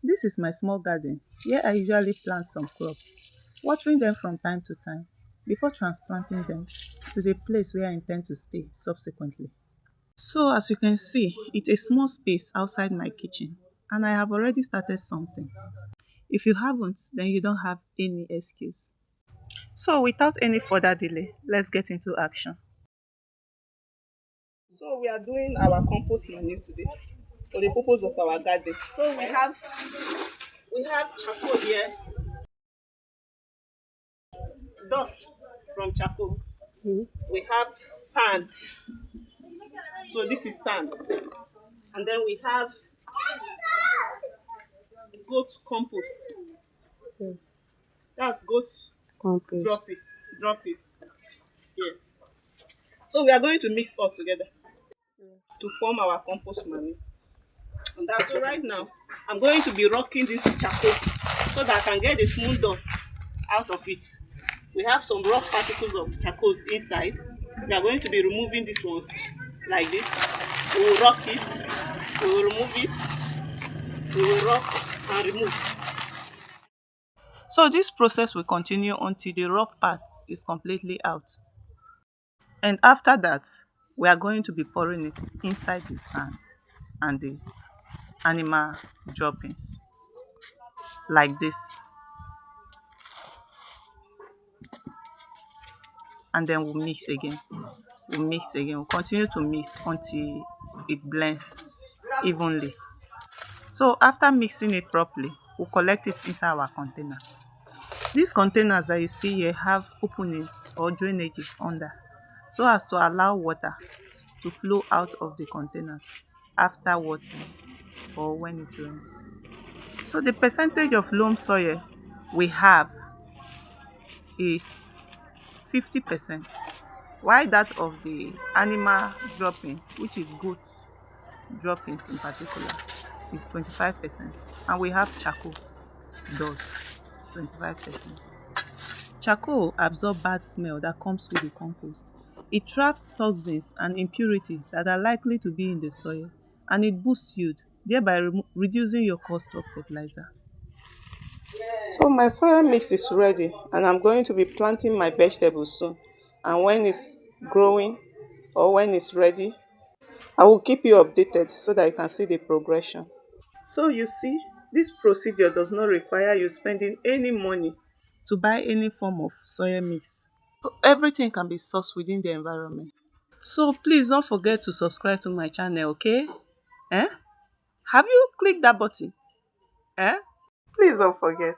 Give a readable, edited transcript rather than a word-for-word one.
This is my small garden where I usually plant some crops, watering them from time to time before transplanting them to the place where I intend to stay subsequently. So as you can see, it's a small space outside my kitchen and I have already started something. If you haven't, then you don't have any excuse. So without any further delay, let's get into action. So we are doing our compost menu today for the purpose of our garden. So we have charcoal here, dust from charcoal. We have sand. So this is sand. And then we have goat compost. That's goat Compost. droppings. Yeah. So we are going to mix all together to form our compost manure. And that's so right now. I'm going to be rocking this charcoal so that I can get the smooth dust out of it. We have some rough particles of charcoals inside. We are going to be removing these ones like this. We will rock it, we will remove it, we will rock and remove. So this process will continue until the rough part is completely out. And after that, we are going to be pouring it inside the sand and the animal droppings like this. And then we'll mix again. We'll continue to mix until it blends evenly. So after mixing it properly, we'll collect it inside our containers. These containers that you see here have openings or drainages under so as to allow water to flow out of the containers after watering or when it rains. So the percentage of loam soil we have is 50%, while that of the animal droppings, which is goat droppings in particular, is 25%. And we have charcoal dust, 25%. Charcoal absorbs bad smell that comes with the compost. It traps toxins and impurities that are likely to be in the soil, and it boosts yield, thereby reducing your cost of fertilizer. So my soil mix is ready and I'm going to be planting my vegetables soon. And when it's growing or when it's ready, I will keep you updated so that you can see the progression. So you see, this procedure does not require you spending any money to buy any form of soil mix. So everything can be sourced within the environment. So please don't forget to subscribe to my channel, okay? Eh? Have you clicked that button? Eh? Please don't forget.